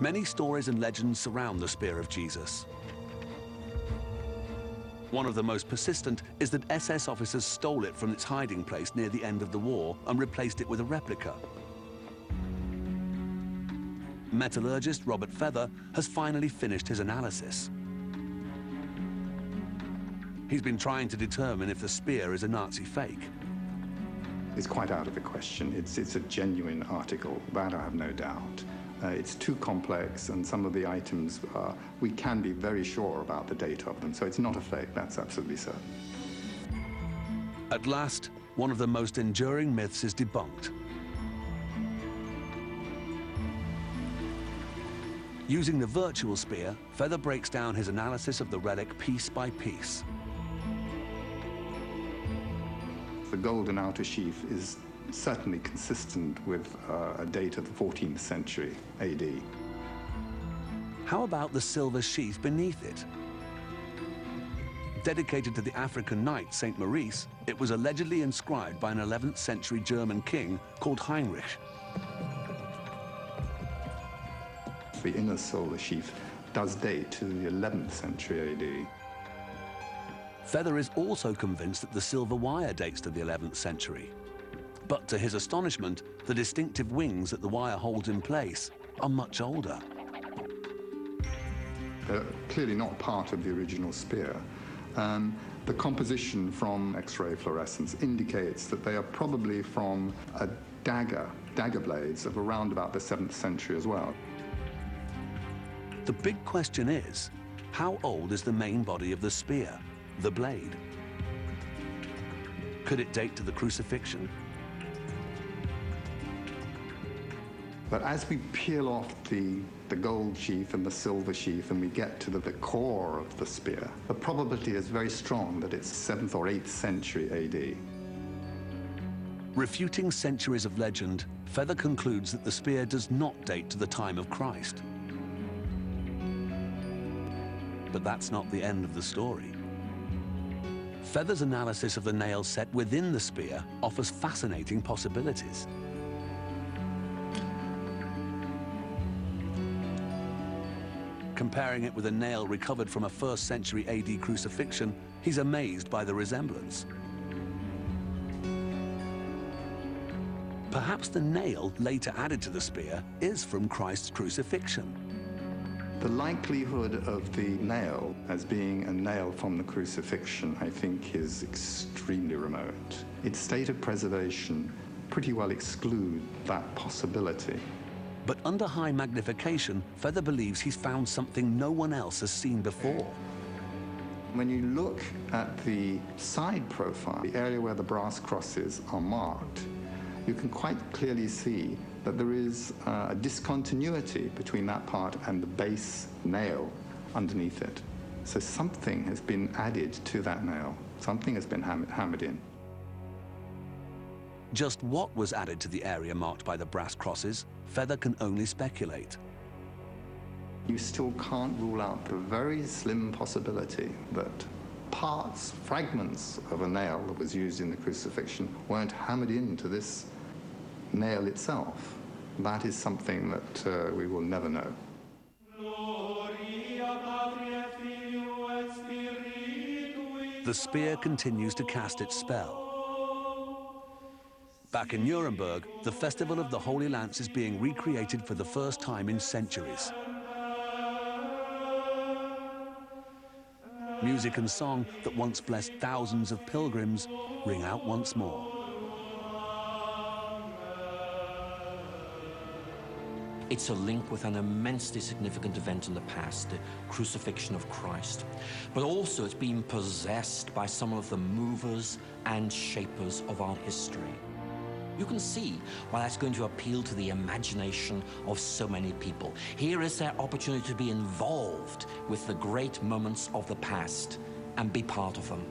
Many stories and legends surround the spear of Jesus. One of the most persistent is that SS officers stole it from its hiding place near the end of the war and replaced it with a replica. Metallurgist Robert Feather has finally finished his analysis. He's been trying to determine if the spear is a Nazi fake. It's quite out of the question. It's a genuine article, that I have no doubt. It's too complex, and some of the items, we can be very sure about the date of them, so it's not a fake, that's absolutely certain. At last, one of the most enduring myths is debunked. Using the virtual spear, Feather breaks down his analysis of the relic piece by piece. The golden outer sheath is certainly consistent with a date of the 14th century AD. How about the silver sheath beneath it? Dedicated to the African knight Saint Maurice, it was allegedly inscribed by an 11th century German king called Heinrich. The inner silver sheath does date to the 11th century AD. Feather is also convinced that the silver wire dates to the 11th century. But to his astonishment, the distinctive wings that the wire holds in place are much older. They're clearly not part of the original spear. The composition from X-ray fluorescence indicates that they are probably from a dagger blades of around about the 7th century as well. The big question is, how old is the main body of the spear, the blade? Could it date to the crucifixion? But as we peel off the gold sheath and the silver sheath and we get to the core of the spear, the probability is very strong that it's 7th or 8th century AD. Refuting centuries of legend, Feather concludes that the spear does not date to the time of Christ. But that's not the end of the story. Feather's analysis of the nail set within the spear offers fascinating possibilities. Comparing it with a nail recovered from a 1st century AD crucifixion, he's amazed by the resemblance. Perhaps the nail later added to the spear is from Christ's crucifixion. The likelihood of the nail as being a nail from the crucifixion, I think, is extremely remote. Its state of preservation pretty well excludes that possibility. But under high magnification, Feather believes he's found something no one else has seen before. When you look at the side profile, the area where the brass crosses are marked, you can quite clearly see that there is a discontinuity between that part and the base nail underneath it. So something has been added to that nail. Something has been hammered in. Just what was added to the area marked by the brass crosses, Feather can only speculate. You still can't rule out the very slim possibility that parts, fragments of a nail that was used in the crucifixion weren't hammered into this nail itself. That is something that we will never know. The spear continues to cast its spell. Back in Nuremberg, the Festival of the Holy Lance is being recreated for the first time in centuries. Music and song that once blessed thousands of pilgrims ring out once more. It's a link with an immensely significant event in the past, the crucifixion of Christ. But also it's been possessed by some of the movers and shapers of our history. You can see why that's going to appeal to the imagination of so many people. Here is their opportunity to be involved with the great moments of the past and be part of them.